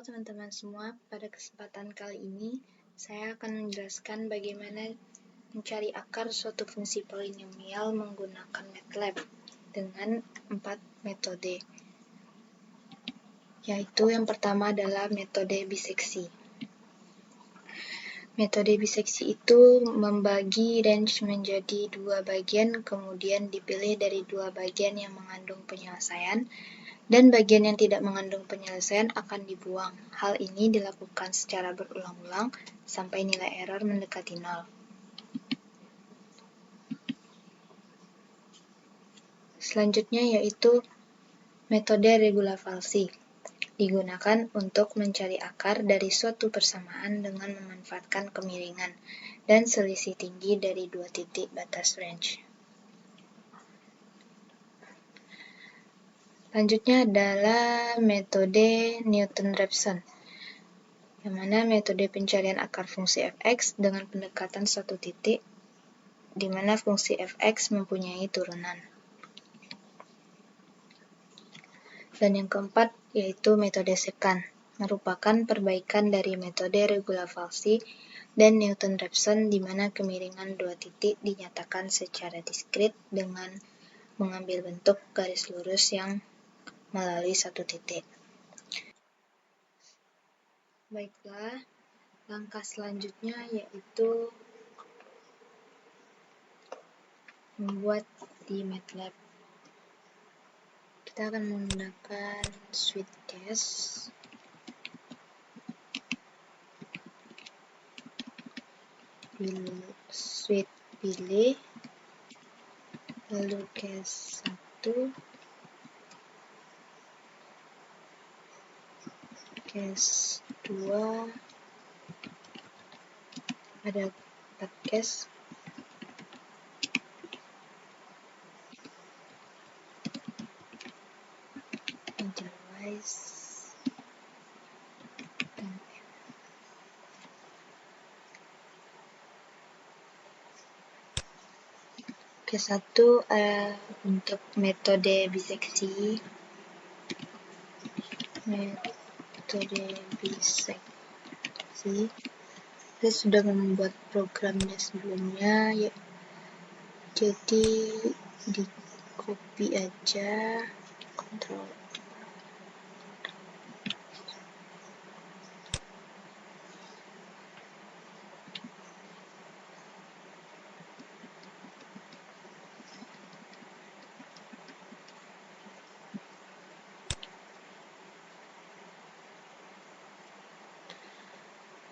teman-teman semua, pada kesempatan kali ini saya akan menjelaskan bagaimana mencari akar suatu fungsi polinomial menggunakan MATLAB dengan 4 metode. Yaitu yang pertama adalah metode biseksi. Metode biseksi itu membagi range menjadi dua bagian, kemudian dipilih dari dua bagian yang mengandung penyelesaian, dan bagian yang tidak mengandung penyelesaian akan dibuang. Hal ini dilakukan secara berulang-ulang sampai nilai error mendekati 0. Selanjutnya yaitu metode regulavalsi. Digunakan untuk mencari akar dari suatu persamaan dengan memanfaatkan kemiringan dan selisih tinggi dari dua titik batas range. Selanjutnya adalah metode Newton-Raphson, yang mana metode pencarian akar fungsi f(x) dengan pendekatan suatu titik, di mana fungsi f(x) mempunyai turunan. Dan yang keempat yaitu metode sekant, merupakan perbaikan dari metode regulavalsi dan Newton-Raphson, di mana kemiringan dua titik dinyatakan secara diskrit dengan mengambil bentuk garis lurus yang melalui satu titik. Baiklah, langkah selanjutnya yaitu membuat di MATLAB. Kita akan menggunakan suite case, pilih, lalu case 1, case 2, ada 4 case, interwise, dan case 1 untuk metode biseksi. Saya sudah membuat programnya sebelumnya, ya, jadi di copy aja, Ctrl.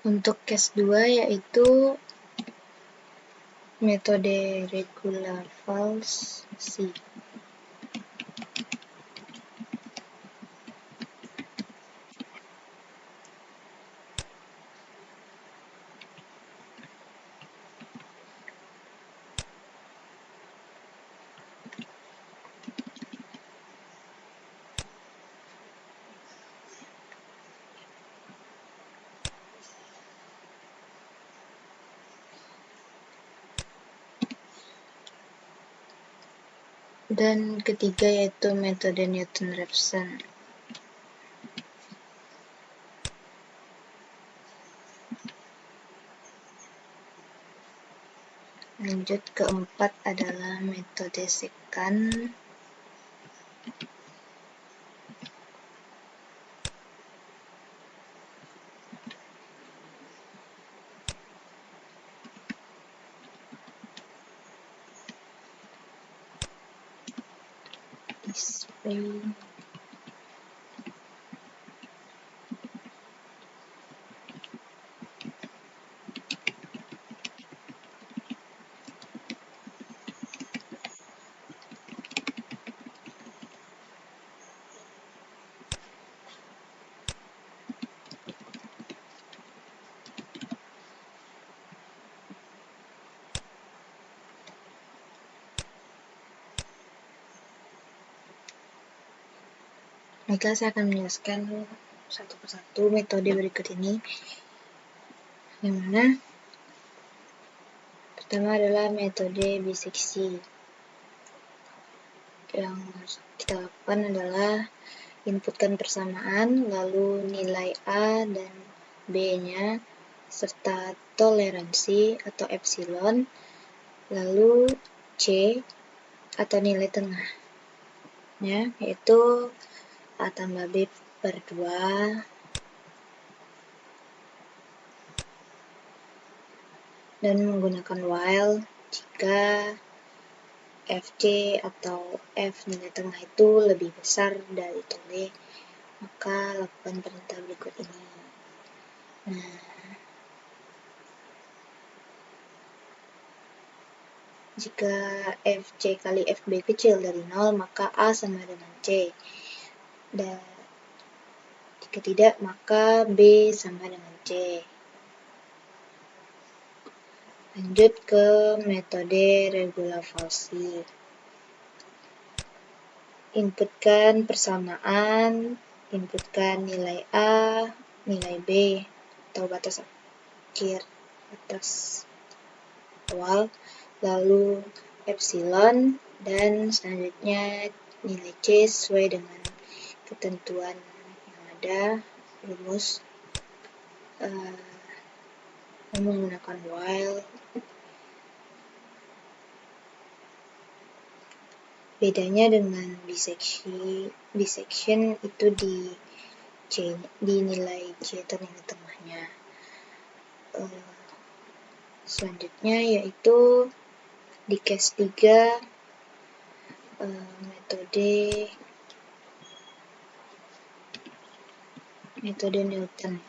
Untuk case 2 yaitu metode regulavalsi. Dan ketiga yaitu metode Newton-Raphson. Lanjut keempat adalah metode sekant. Display. Baiklah, saya akan menjelaskan satu persatu metode berikut ini, yang mana pertama adalah metode biseksi. Yang harus kita lakukan adalah Inputkan persamaan, lalu nilai A dan B-nya, serta toleransi atau epsilon, lalu C atau nilai tengahnya, yaitu A tambah B per 2, dan menggunakan while jika Fc atau F nilai tengah itu lebih besar dari tole, maka lakukan perintah berikut ini. Nah, jika Fc kali Fb kecil dari 0, maka A sama dengan C. Dan jika tidak, maka B sama dengan C. Lanjut ke metode regulavalsi. Inputkan persamaan, inputkan nilai A, nilai B, atau batas akhir, batas awal, lalu epsilon, dan selanjutnya nilai C sesuai dengan ketentuan yang ada, rumus menggunakan while. Bedanya dengan bisection itu di nilai C atau nilai tengahnya. Selanjutnya yaitu di case 3 metode Newton.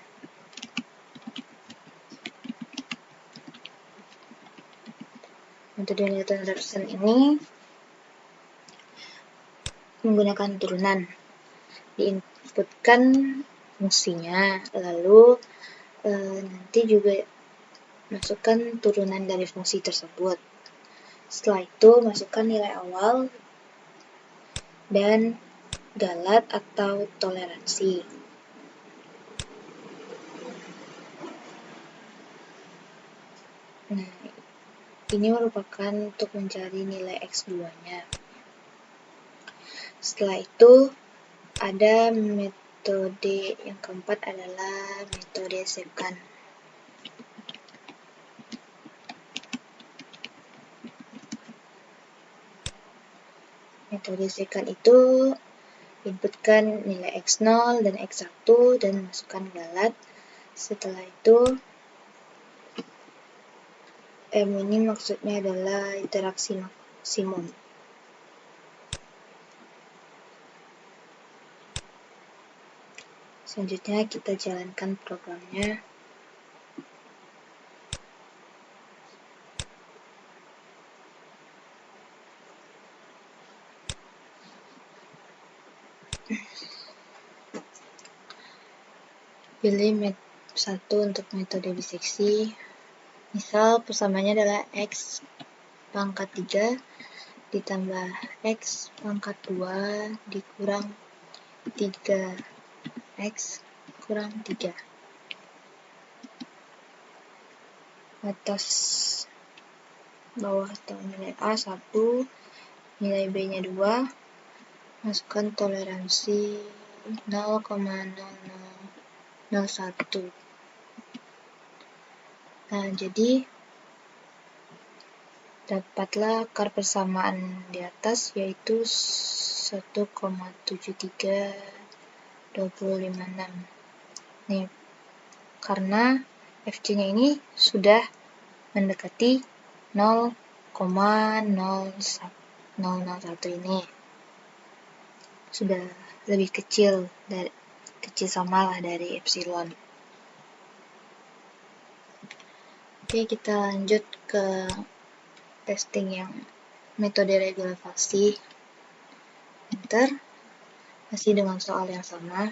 Metode Newton-Raphson ini menggunakan turunan. Diinputkan fungsinya, lalu nanti juga masukkan turunan dari fungsi tersebut. Setelah itu masukkan nilai awal dan galat atau toleransi. Nah, ini merupakan untuk mencari nilai X2-nya. Setelah itu ada metode yang keempat adalah metode secant. Metode secant itu inputkan nilai X0 dan X1 dan masukkan galat. Setelah itu M ini maksudnya adalah interaksi maksimum. Selanjutnya kita jalankan programnya. Pilih 1 untuk metode biseksi. Misal persamaannya adalah X pangkat 3 ditambah X pangkat 2 dikurang 3X kurang 3. Batas bawah atau nilai A 1, nilai B nya 2, masukkan toleransi 0,0001. Nah, jadi dapatlah akar persamaan di atas, yaitu 1,73256. Nih, karena Fc-nya ini sudah mendekati 0,001 ini. Sudah lebih kecil samalah dari epsilon. Oke, kita lanjut ke testing yang metode regulavalsi. Enter. Masih dengan soal yang sama.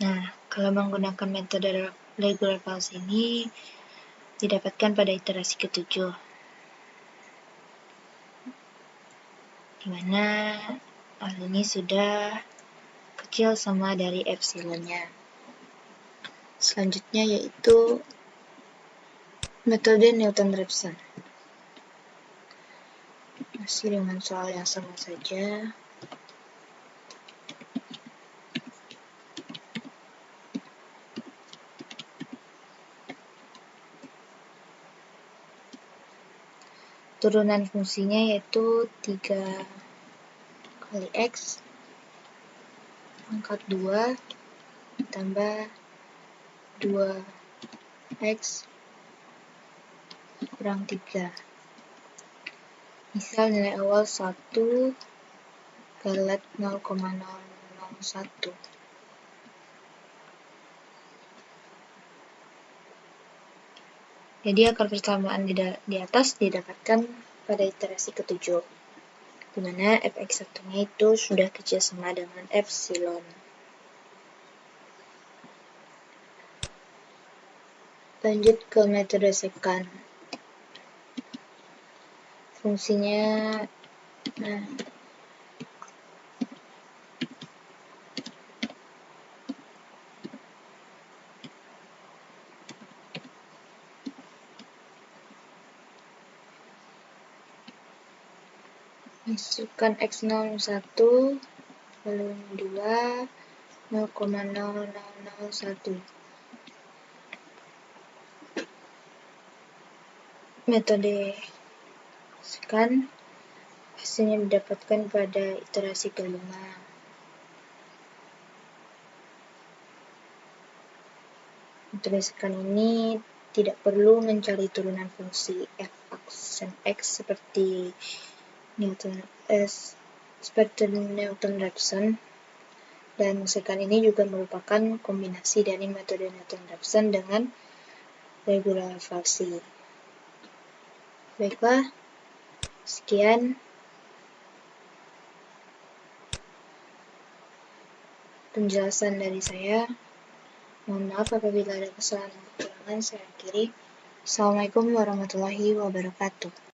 Nah, kalau menggunakan metode regulavalsi ini, didapatkan pada iterasi ke-7, di mana hal ini sudah kecil sama dari epsilonnya. Selanjutnya yaitu metode Newton-Raphson. Masih dengan soal yang sama saja. Turunan fungsinya yaitu 3 kali X pangkat 2 tambah 2X kurang 3. Misal nilai awal 1, galet 0,001. Jadi akar persamaan di atas didapatkan pada iterasi ke-7, di mana f(x)1-nya itu sudah kecil sama dengan epsilon. Lanjut ke metode sekant. Fungsinya masukkan X01 lalu 2 0,0001. Metode sekant hasilnya didapatkan pada iterasi ke-5. Metode sekant ini tidak perlu mencari turunan fungsi f(x) seperti Newton-Raphson, dan sekant ini juga merupakan kombinasi dari metode Newton-Raphson dengan regular falsi. Baiklah, sekian penjelasan dari saya. Mohon maaf apabila ada kesalahan dan kekurangan, saya akhiri. Assalamualaikum warahmatullahi wabarakatuh.